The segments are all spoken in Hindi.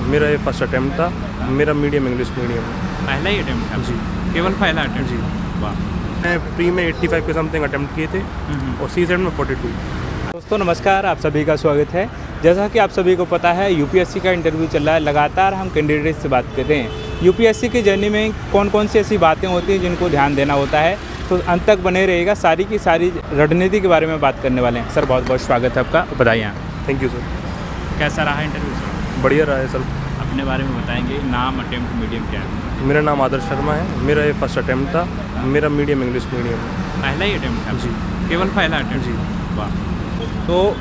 मेरा ये फर्स्ट अटैम्प्ट था। मेरा मीडियम इंग्लिश मीडियम है। पहला ही अटेम्प्ट था? जी। केवल पहला अटेम्प्ट? जी। वाह। मैं प्री में 85 के समथिंग अटैम्प्ट किए थे और सीजेड में 42। दोस्तों नमस्कार, आप सभी का स्वागत है। जैसा कि आप सभी को पता है यूपीएससी का इंटरव्यू चल रहा है। लगातार हम कैंडिडेट से बात कर रहे हैं यूपीएससी की जर्नी में कौन कौन सी ऐसी बातें होती हैं जिनको ध्यान देना होता है। तो अंत तक बने रहिएगा, सारी की सारी रणनीति के बारे में बात करने वाले हैं। सर बहुत बहुत स्वागत है आपका, बधाइयाँ। Thank you sir. कैसा रहा इंटरव्यू सर? बढ़िया रहा है सर। अपने बारे में बताएंगे, नाम, अटेम्प्ट, मीडियम क्या है? मेरा नाम आदर्श शर्मा है। मेरा ये फर्स्ट अटैम्प्ट था। मेरा मीडियम इंग्लिश मीडियम है। पहला ही अटेम्प्ट था? जी। केवल पहला अटेम्प्ट? जी। वाह। तो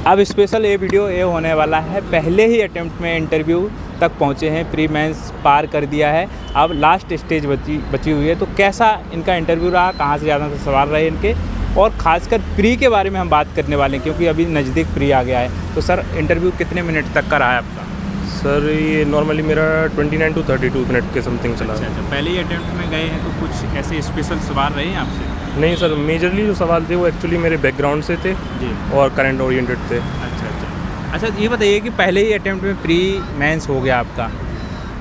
अब स्पेशल ये वीडियो ये होने वाला है, पहले ही अटेम्प्ट में इंटरव्यू तक पहुँचे हैं, प्री मेंस पार कर दिया है, अब लास्ट स्टेज बची हुई है। तो कैसा इनका इंटरव्यू रहा, कहाँ से ज़्यादा सवाल रहे इनके, और ख़ासकर प्री के बारे में हम बात करने वाले हैं क्योंकि अभी नज़दीक प्री आ गया है। तो सर इंटरव्यू कितने मिनट तक का रहा है आपका? सर ये नॉर्मली मेरा 29 to 32 मिनट के समथिंग चला। अच्छा, पहले ही अटेम्प्ट में गए हैं तो कुछ ऐसे स्पेशल सवाल रहे हैं आपसे? नहीं सर, मेजरली जो सवाल थे वो एक्चुअली मेरे बैकग्राउंड से थे जी। और करंट ओरिएंटेड थे। अच्छा, ये बताइए कि पहले ही अटेम्प्ट में प्री मेंस हो गया आपका,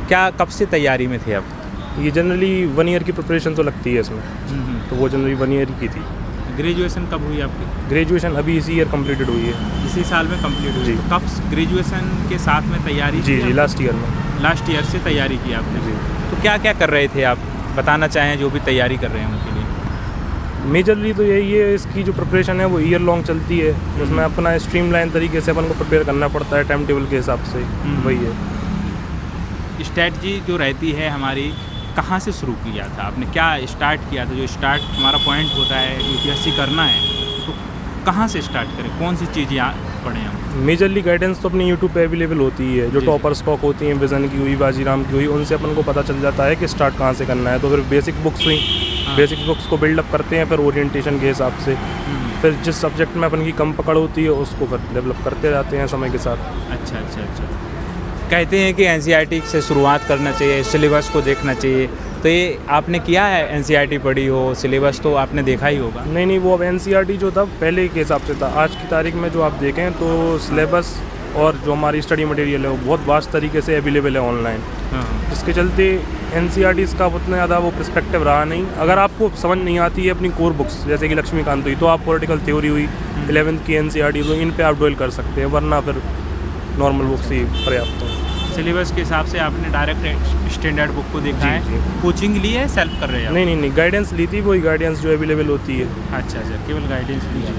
क्या कब से तैयारी में थे आप? ये जनरली 1 ईयर की प्रिपरेशन तो लगती है इसमें, तो वो जनरली 1 ईयर की थी। ग्रेजुएशन कब हुई आपकी? ग्रेजुएशन अभी इसी ईयर कंप्लीटेड हुई है। इसी साल में कंप्लीट हुई? जी। तो कब ग्रेजुएशन के साथ में तैयारी जी की जी, आप? लास्ट ईयर में। लास्ट ईयर से तैयारी की आपने? जी। तो क्या क्या कर रहे थे आप, बताना चाहें जो भी तैयारी कर रहे हैं उनके लिए? मेजरली तो यही है, इसकी जो प्रिपरेशन है वो ईयर लॉन्ग चलती है, उसमें अपना स्ट्रीमलाइन तरीके से अपन को प्रिपेयर करना पड़ता है टाइम टेबल के हिसाब से। वही है। स्ट्रैटेजी जो रहती है हमारी, कहाँ से शुरू किया था आपने, क्या स्टार्ट किया था? जो स्टार्ट हमारा पॉइंट होता है यूपीएससी करना है तो कहाँ से स्टार्ट करें, कौन सी चीज़ यहाँ पढ़ें हम? मेजरली गाइडेंस तो अपनी यूट्यूब पे अवेलेबल होती है, जो जी। टॉपर स्टॉक होती हैं, विजन की हुई, बाजीराम की हुई, उनसे अपन को पता चल जाता है कि स्टार्ट कहाँ से करना है। तो फिर बेसिक बुक्स हुई, बेसिक बुक्स को बिल्डअप करते हैं फिर ओरिएंटेशन के हिसाब से। फिर जिस सब्जेक्ट में अपन की कम पकड़ होती है उसको फिर डेवलप करते जाते हैं समय के साथ। अच्छा। कहते हैं कि एनसीईआरटी से शुरुआत करना चाहिए, सिलेबस को देखना चाहिए, तो ये आपने किया है? एनसीईआरटी पढ़ी हो, सिलेबस तो आपने देखा ही होगा। नहीं, वो अब एनसीईआरटी जो था पहले के हिसाब से था। आज की तारीख में जो आप देखें तो सिलेबस और जो हमारी स्टडी मटेरियल है वो बहुत वास्ट तरीके से अवेलेबल है ऑनलाइन, जिसके चलते एनसीईआरटीज़ का उतना ज़्यादा वो पर्सपेक्टिव रहा नहीं। अगर आपको समझ नहीं आती है अपनी कोर बुक्स जैसे कि लक्ष्मीकांत हुई, तो आप पॉलिटिकल थ्योरी हुई, 11th की एनसीईआरटी, तो इन पे आप डवेल कर सकते हैं, वरना फिर नॉर्मल बुक्स ही पर्याप्त है। सिलेबस के हिसाब से आपने डायरेक्ट स्टैंडर्ड बुक को देखा जी, है? जी। कोचिंग ली है, सेल्फ कर रहे हैं? नहीं, गाइडेंस ली थी, वही गाइडेंस जो अवेलेबल होती है। अच्छा, केवल गाइडेंस ली है।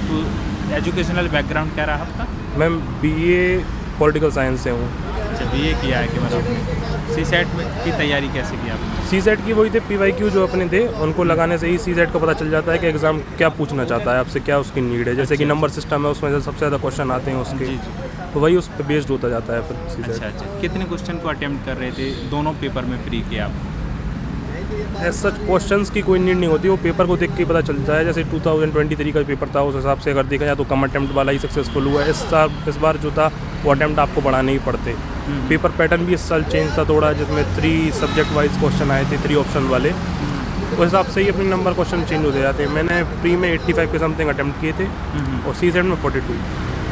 तो एजुकेशनल बैकग्राउंड क्या रहा आपका? मैं बीए पॉलिटिकल साइंस से हूँ। अच्छा, बीए किया है केवल आपने। सीसेट की तैयारी कैसे की आपने? सीसेट की वही थे, पीवाईक्यू जो अपने थे उनको लगाने से ही सीसेट का पता चल जाता है कि एग्ज़ाम क्या पूछना चाहता है आपसे, क्या उसकी नीड है। जैसे कि नंबर सिस्टम है, उसमें से सबसे ज़्यादा क्वेश्चन आते हैं उसके, जी। तो वही उस पर बेस्ड होता जाता है फिर सीसेट। अच्छा। कितने क्वेश्चन को अटेम्प्ट कर रहे थे दोनों पेपर में प्री के आप? एज सच क्वेश्चंस की कोई नीड नहीं होती, वो पेपर को देख के पता चलता है। जैसे 2023 का पेपर था, उस हिसाब से अगर देखा जाए तो कम अटेम्प्ट वाला ही सक्सेसफुल हुआ है। इस बार जो था वो अटेम्प्ट आपको बढ़ाने ही पड़ते। पेपर पैटर्न भी इस साल चेंज था थोड़ा, जिसमें 3 सब्जेक्ट वाइज क्वेश्चन आए थे, 3 ऑप्शन वाले। उस हिसाब से ही अपने नंबर क्वेश्चन चेंज होते जाते हैं। मैंने प्री में 85 के समथिंग अटेम्प्ट किए थे और सीसेट में 42।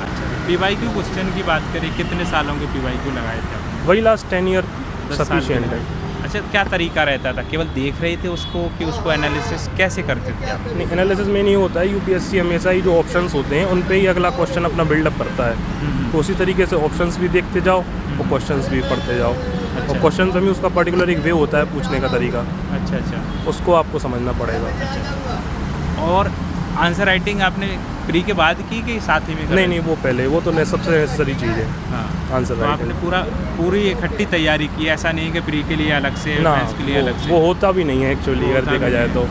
अच्छा, पीवाईक्यू क्वेश्चन की बात करें, कितने सालों के पीवाईक्यू लगाए थे आप? वही लास्ट 10 ईयर 10 साल सफिशिएंट के है। लिए। अच्छा, क्या तरीका रहता था? केवल देख रहे थे उसको कि उसको एनालिसिस कैसे करते थे आप? नहीं, एनालिसिस में नहीं होता है। यूपीएससी हमेशा ही जो ऑप्शंस होते हैं उन पे ही अगला क्वेश्चन अपना बिल्डअप करता है। तो उसी तरीके से ऑप्शंस भी देखते जाओ और क्वेश्चंस भी पढ़ते जाओ। और क्वेश्चंस में भी उसका पर्टिकुलर एक वे होता है पूछने का तरीका, अच्छा। उसको आपको समझना पड़ेगा। और आंसर राइटिंग आपने प्री के बाद की कि साथ ही में? नहीं, वो पहले, वो तो सबसे नेसेसरी चीज़ है हाँ। आंसर तो आपने राइटिंग। पूरी इकट्ठी तैयारी की, ऐसा नहीं कि प्री के लिए अलग से, ना, मेंस के लिए अलग से? वो होता भी नहीं है एक्चुअली, अगर देखा जाए तो।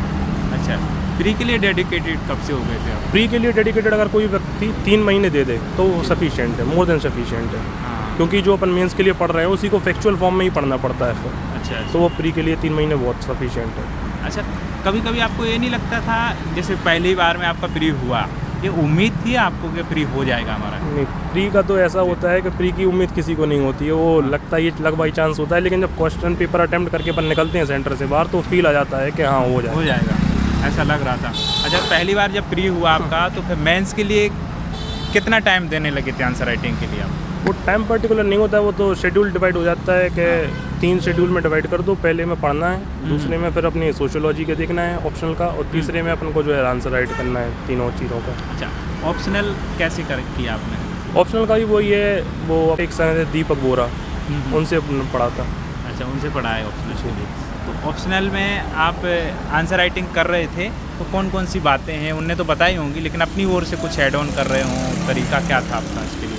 अच्छा, प्री के लिए डेडिकेटेड कब से हो गए थे आप? प्री के लिए डेडिकेटेड अगर कोई व्यक्ति 3 महीने दे दे तो वो सफिशिएंट है, मोर देन सफिशिएंट है। हाँ। क्योंकि जो अपन मेंस के लिए पढ़ रहे हैं उसी को फैक्चुअल फॉर्म में ही पढ़ना पड़ता है फिर, अच्छा। तो वो प्री के लिए 3 महीने बहुत सफिशिएंट है। अच्छा, कभी आपको ये नहीं लगता था जैसे पहली बार में आपका प्री हुआ, ये उम्मीद थी आपको कि प्री हो जाएगा हमारा? नहीं, प्री का तो ऐसा होता है कि प्री की उम्मीद किसी को नहीं होती है, वो लगता है, ये लग बाई चांस होता है। लेकिन जब क्वेश्चन पेपर अटेम्प्ट करके अपन निकलते हैं सेंटर से बाहर तो फील आ जाता है कि हाँ हो जाएगा, ऐसा लग रहा था। अच्छा, पहली बार जब प्री हुआ आपका तो फिर मेंस के लिए कितना टाइम देने लगे थे आंसर राइटिंग के लिए आप? वो टाइम पर्टिकुलर नहीं होता है, वो तो शेड्यूल डिवाइड हो जाता है कि 3 शेड्यूल में डिवाइड कर दो। पहले में पढ़ना है, दूसरे में फिर अपनी सोशियोलॉजी के देखना है ऑप्शनल का, और तीसरे में अपन को जो है आंसर राइट करना है तीनों चीज़ों का। अच्छा, ऑप्शनल कैसे किया आपने? ऑप्शनल का भी वही है, वो एक सर दीपक बोरा, उनसे अपन पढ़ा था। अच्छा, उनसे पढ़ा है ऑप्शनल के लिए। तो ऑप्शनल में आप आंसर राइटिंग कर रहे थे, तो कौन कौन सी बातें हैं उनने तो बताई होंगी, लेकिन अपनी ओर से कुछ ऐड ऑन कर रहे हों, तरीका क्या था आपका इसके लिए?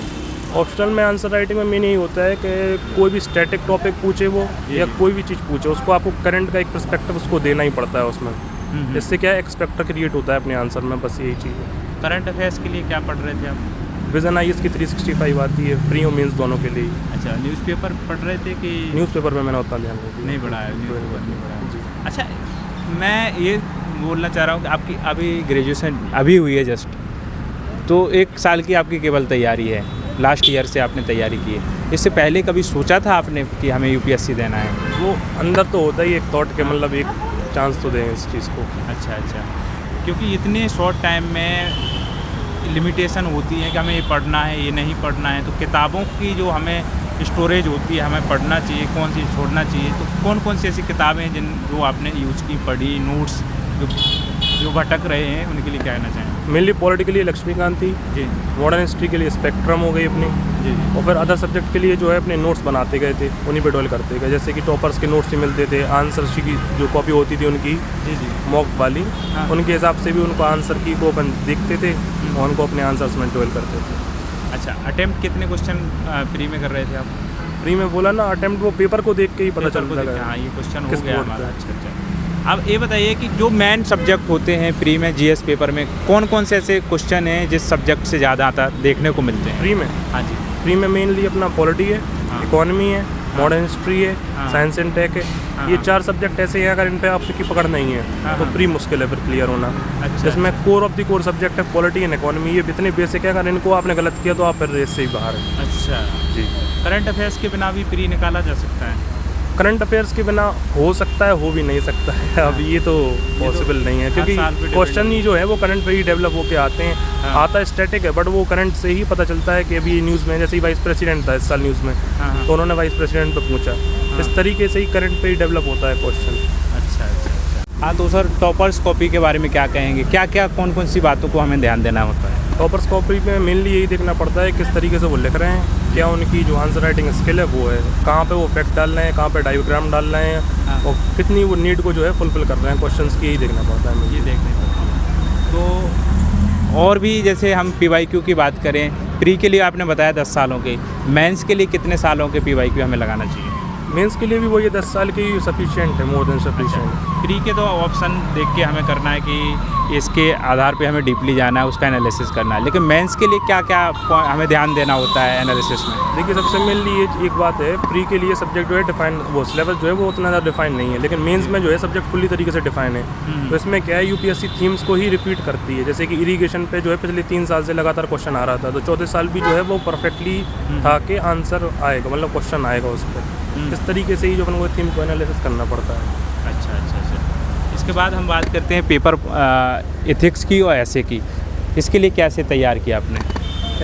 ऑप्शनल में आंसर राइटिंग में मेन यही होता है कि कोई भी स्टैटिक टॉपिक पूछे वो या कोई भी चीज़ पूछे, उसको आपको करंट का एक पर्सपेक्टिव उसको देना ही पड़ता है उसमें। इससे क्या है, एक्सपेक्टर क्रिएट होता है अपने आंसर में, बस यही चीज़ है। करंट अफेयर्स के लिए क्या पढ़ रहे थे आप? विजन IAS की 365 आती है, प्री और मेंस दोनों के लिए। अच्छा, न्यूज़पेपर पढ़ रहे थे कि? न्यूज़पेपर में मैंने उतना ध्यान नहीं पढ़ा है, न्यूज़पेपर नहीं पढ़ा है। जी। अच्छा, मैं ये बोलना चाह रहा हूँ कि आपकी अभी ग्रेजुएशन अभी हुई है जस्ट, तो 1 साल की आपकी केवल तैयारी है, लास्ट ईयर से आपने तैयारी की है। इससे पहले कभी सोचा था आपने कि हमें UPSC देना है? वो अंदर तो होता ही एक थॉट के, मतलब एक चांस तो दें इस चीज़ को। अच्छा, क्योंकि इतने शॉर्ट टाइम में लिमिटेशन होती है कि हमें ये पढ़ना है, ये नहीं पढ़ना है, तो किताबों की जो हमें स्टोरेज होती है, हमें पढ़ना चाहिए, कौन सी छोड़ना चाहिए, तो कौन कौन सी ऐसी किताबें हैं जो आपने यूज़ की, पढ़ी, नोट्स जो भटक रहे हैं उनके लिए क्या कहना चाहें? मेनली पॉलिटी के लिए लक्ष्मीकांत थी जी, मॉडर्न हिस्ट्री के लिए स्पेक्ट्रम हो गई अपनी, जी, और फिर अदर सब्जेक्ट के लिए जो है अपने नोट्स बनाते गए थे, उन्हीं पे डोल करते गए। जैसे कि टॉपर्स के नोट्स ही मिलते थे, आंसर की जो कॉपी होती थी उनकी जी, मॉक वाली, हाँ। उनके हिसाब से भी उनको आंसर की को अपन देखते थे और उनको अपने आंसर्स में डोल करते थे। अच्छा, अटेम्प्ट कितने क्वेश्चन प्री में कर रहे थे आप? प्री में बोला ना, अटेम्प्ट वो पेपर को देख के ही पता चलता है। हाँ, ये क्वेश्चन हो किस गया बोर्ड हमारा। पे? अच्छा, अब ये बताइए कि जो मेन सब्जेक्ट होते हैं प्री में GS पेपर में, कौन कौन से ऐसे क्वेश्चन हैं जिस सब्जेक्ट से ज़्यादा आता देखने को मिलते हैं? प्री में? हाँ जी। प्री में मेनली अपना पॉलिटी है, हाँ। इकोनॉमी है, मॉडर्न हिस्ट्री है, हाँ। साइंस एंड टेक है। हाँ। ये 4 सब्जेक्ट ऐसे हैं, अगर इन पे आपकी पकड़ नहीं है हाँ। तो प्री मुश्किल है फिर क्लियर होना। अच्छा, इसमें core of the core subject है पॉलिटी एंड इकोनॉमी, ये इतने बेसिक है, अगर इनको आपने गलत किया तो आप फिर रेस से ही बाहर हैं। अच्छा जी। करंट अफेयर्स के बिना भी प्री निकाला जा सकता है? करंट अफेयर्स के बिना हो सकता है, हो भी नहीं सकता है। अब ये तो पॉसिबल नहीं है, क्योंकि साल पे depend क्वेश्चन ही जो है वो करंट पे ही डेवलप होके आते हैं। हाँ। आता स्टैटिक है, बट वो करंट से ही पता चलता है कि अभी न्यूज़ में, जैसे ही वाइस प्रेसिडेंट था इस साल न्यूज़ में, हाँ। तो उन्होंने वाइस प्रेसिडेंट पे पूछा। इस तरीके से ही करंट पे ही डेवलप होता है क्वेश्चन। अच्छा। हाँ, तो सर टॉपर्स कॉपी के बारे में क्या कहेंगे? क्या कौन कौन सी बातों को हमें ध्यान देना होता है? टॉपर्स कॉपी में मेनली यही देखना पड़ता है किस तरीके से वो लिख रहे हैं, क्या उनकी जो आंसर राइटिंग स्किल है वो है, कहाँ पे वो फैक्ट डाल रहे हैं, कहाँ पे डायग्राम डाल रहे हैं, हाँ। और कितनी वो नीड को जो है फुलफिल कर रहे हैं क्वेश्चंस की, यही देखना पड़ता है मुझे। ये देखने को। तो और भी जैसे हम PYQ की बात करें, प्री के लिए आपने बताया 10 सालों के, मेंस के लिए कितने सालों के PYQ हमें लगाना चाहिए? मेंस के लिए भी वो ये 10 साल की सफिशिएंट है, मोर देन सफिशिएंट। प्री के तो ऑप्शन देख के हमें करना है कि इसके आधार पे हमें डीपली जाना है, उसका एनालिसिस करना है, लेकिन मेंस के लिए क्या क्या हमें ध्यान देना होता है एनालिसिस में? देखिए, सबसे मेनली ये एक बात है, प्री के लिए सब्जेक्ट जो है डिफाइन, वो सिलेबस जो है वो उतना ज़्यादा डिफाइन नहीं है, लेकिन मेंस में जो है सब्जेक्ट फुल्ली तरीके से डिफाइन है। तो इसमें क्या है, UPSC थीम्स को ही रिपीट करती है। जैसे कि इरीगेशन पे जो है पिछले 3 साल से लगातार क्वेश्चन आ रहा था, तो 14 साल भी जो है वो परफेक्टली था कि आंसर आएगा, मतलब क्वेश्चन आएगा उस पर। इस तरीके से ही जो अपन को थीम को एनालिसिस करना पड़ता है। अच्छा। इसके बाद हम बात करते हैं पेपर एथिक्स की और ऐसे की, इसके लिए कैसे तैयार किया आपने?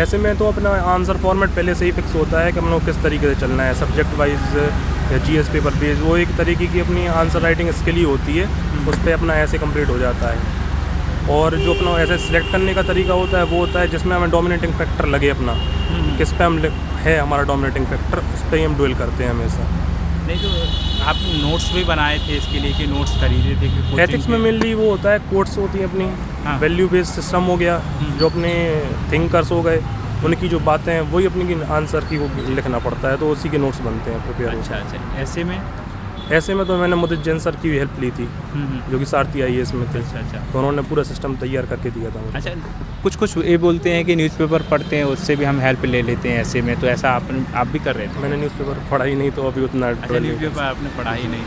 ऐसे में तो अपना आंसर फॉर्मेट पहले से ही फिक्स होता है कि हम लोग किस तरीके से चलना है, सब्जेक्ट वाइज या GS पेपर बेस, वो एक तरीके की अपनी आंसर राइटिंग स्किल ही होती है, उस पर अपना ऐसे कंप्लीट हो जाता है। और जो अपना ऐसे सिलेक्ट करने का तरीका होता है वो होता है जिसमें हमें डोमिनेटिंग फैक्टर लगे, अपना किस पे हम है हमारा डोमिनेटिंग फैक्टर, उस पर ही हम डुएल करते हैं हमेशा। नहीं, तो आप नोट्स भी बनाए थे इसके लिए कि नोट्स खरीदे थे कि एथिक्स में मेनली वो होता है, कोट्स होती हैं अपनी, हाँ। वैल्यू बेस्ड सिस्टम हो गया, जो अपने थिंकर्स हो गए, उनकी जो बातें हैं वही अपनी आंसर की वो लिखना पड़ता है, तो उसी के नोट्स बनते हैं प्रिपेयर। अच्छा। ऐसे में तो मैंने मुझे जैन सर की भी हेल्प ली थी, जो कि सारथी IAS में थे। अच्छा। तो उन्होंने पूरा सिस्टम तैयार करके दिया था मुझे। अच्छा, कुछ ये बोलते हैं कि न्यूज़पेपर पढ़ते हैं उससे भी हम हेल्प ले लेते हैं ऐसे में, तो ऐसा आप भी कर रहे थे? मैंने न्यूज़पेपर पढ़ा ही नहीं, तो अभी उतना। अच्छा, न्यूज़पेपर आपने पढ़ा ही नहीं,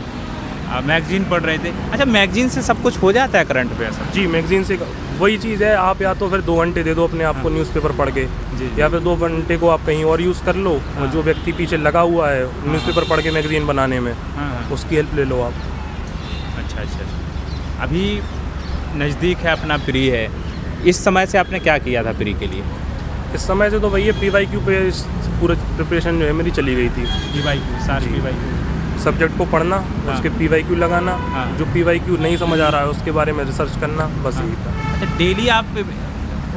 मैगजीन पढ़ रहे थे। अच्छा, मैगजीन से सब कुछ हो जाता है करंट अफेयर्स? जी, मैगजीन से वही चीज़ है, आप या तो फिर 2 घंटे दे दो अपने आप को न्यूज़पेपर पढ़ के, या फिर 2 घंटे को आप कहीं और यूज़ कर लो, और जो व्यक्ति पीछे लगा हुआ है न्यूज़पेपर पढ़ के मैगजीन बनाने में, उसकी हेल्प ले लो आप। अच्छा। अभी नज़दीक है अपना प्री है, इस समय से आपने क्या किया था प्री के लिए? इस समय से तो भैया PYQ पे पूरा प्रिपरेशन जो है मेरी चली गई थी। PYQ सारे जी। PYQ। सब्जेक्ट को पढ़ना, हाँ। उसके PYQ लगाना, हाँ। जो PYQ नहीं समझ आ रहा है उसके बारे में रिसर्च करना, बस यही था। अच्छा, डेली आप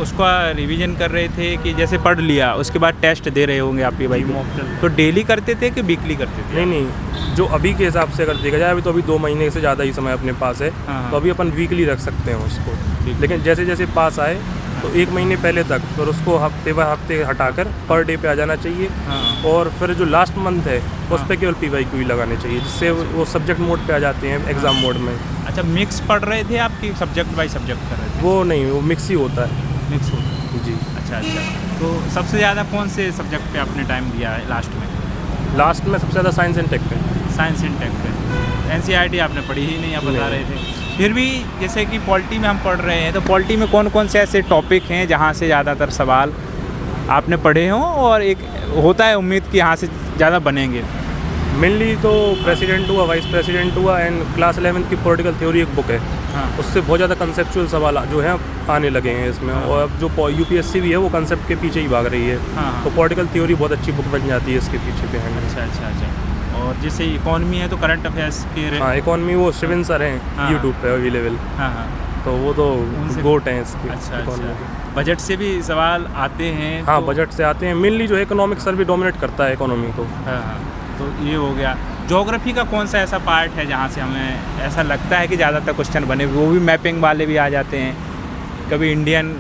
उसका रिवीजन कर रहे थे कि जैसे पढ़ लिया उसके बाद टेस्ट दे रहे होंगे आप PYQ? mock test। तो डेली करते थे कि वीकली करते थे? नहीं, जो अभी के हिसाब से अगर देखा जाए, अभी तो अभी 2 महीने से ज़्यादा ही समय अपने पास है, हाँ। तो अभी अपन वीकली रख सकते हैं उसको। लेकिन जैसे जैसे पास आए तो 1 महीने पहले तक फिर उसको हफ्ते ब हफ्ते हटाकर पर डे पे आ जाना चाहिए। हाँ। और फिर जो लास्ट मंथ है उस हाँ। पर केवल PYQ ही लगाने चाहिए, जिससे वो सब्जेक्ट मोड पे आ जाते हैं एग्ज़ाम मोड में। अच्छा, मिक्स पढ़ रहे थे आपकी, सब्जेक्ट बाई सब्जेक्ट कर रहे थे? वो नहीं, वो मिक्स ही होता है। मिक्स होता जी। अच्छा। तो सबसे ज़्यादा कौन से सब्जेक्ट पे आपने टाइम दिया है लास्ट में? लास्ट में सबसे ज़्यादा साइंस एंड टेक पे। साइंस एंड टेक पे। NCERT आपने पढ़ी ही नहीं, आप बता नहीं। रहे थे। फिर भी जैसे कि पॉलिटी में हम पढ़ रहे हैं, तो पॉलिटी में कौन कौन से ऐसे टॉपिक हैं जहाँ से ज़्यादातर सवाल आपने पढ़े हों और एक होता है उम्मीद कि यहाँ से ज़्यादा बनेंगे? मेनली तो प्रेसिडेंट हुआ, वाइस प्रेसिडेंट हुआ, एंड क्लास 11th की पॉलिटिकल थ्योरी एक बुक है, हाँ। उससे बहुत ज़्यादा कंसेप्चुअल सवाल जो है आने लगे हैं इसमें। हाँ। और अब जो UPSC भी है वो कंसेप्ट के पीछे ही भाग रही है। हाँ। तो पॉलिटिकल थ्योरी बहुत अच्छी बुक बन जाती है इसके पीछे पे है। अच्छा। और जैसे इकोनॉमी है तो करंट अफेयर्स के हाँ, इकोनॉमी वो शिविन सर हैं, हाँ। यूट्यूब पे अवेलेबल, हाँ। तो वो तो उनसे- गोट हैं इसके। अच्छा। economy के। बजट से भी सवाल आते हैं? हाँ, तो- बजट से आते हैं। मेनली जो है इकोनॉमिक सर्वे डोमिनेट करता है इकोनॉमी को। हाँ। तो ये हो गया। ज्योग्राफी का कौन सा ऐसा पार्ट है जहाँ से हमें ऐसा लगता है कि ज़्यादातर क्वेश्चन बने, वो भी मैपिंग वाले भी आ जाते हैं? कभी इंडियन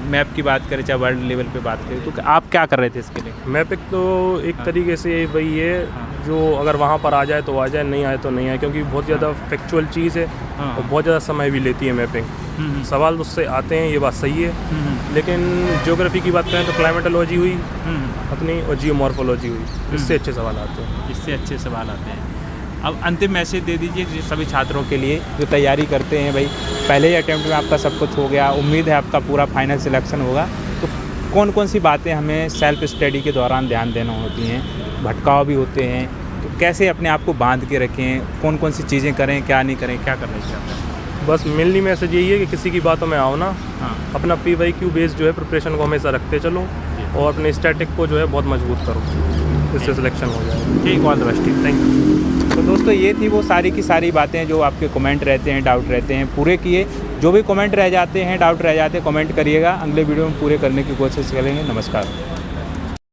मैप की बात करें चाहे वर्ल्ड लेवल पे बात करें, तो आप क्या कर रहे थे इसके लिए? मैपिंग तो एक हाँ। तरीके से वही है, हाँ। जो अगर वहाँ पर आ जाए तो आ जाए, नहीं आए तो नहीं आए, क्योंकि बहुत ज़्यादा फैक्चुअल चीज़ है हाँ। और बहुत ज़्यादा समय भी लेती है मैपिंग। सवाल तो उससे आते हैं, ये बात सही है, लेकिन ज्योग्राफी की बात करें तो क्लाइमेटोलॉजी हुई अपनी और जियोमॉर्फोलॉजी हुई, इससे अच्छे सवाल आते हैं। इससे अच्छे सवाल आते हैं। अब अंतिम मैसेज दे दीजिए जो सभी छात्रों के लिए जो तैयारी करते हैं, भाई पहले ही अटेम्प्ट में आपका सब कुछ हो गया, उम्मीद है आपका पूरा फाइनल सिलेक्शन होगा, तो कौन कौन सी बातें हमें सेल्फ स्टडी के दौरान ध्यान देना होती हैं? भटकाव भी होते हैं, तो कैसे अपने आप को बांध के रखें, कौन कौन सी चीज़ें करें, क्या नहीं करें, क्या कर रहे थे आप? बस मेनली मैसेज यही है कि किसी की बातों में आओ ना, हाँ। अपना PYQ बेस जो है प्रिपरेशन को हमेशा रखते चलो और अपने स्टैटिक को जो है बहुत मजबूत करो, इससे सिलेक्शन हो जाएगा। ठीक, all the best. Thank you. तो दोस्तों ये थी वो सारी की सारी बातें जो आपके कमेंट रहते हैं, डाउट रहते हैं, पूरे किए। जो भी कमेंट रह जाते हैं, डाउट रह जाते हैं, कमेंट करिएगा, अगले वीडियो में पूरे करने की कोशिश करेंगे। नमस्कार।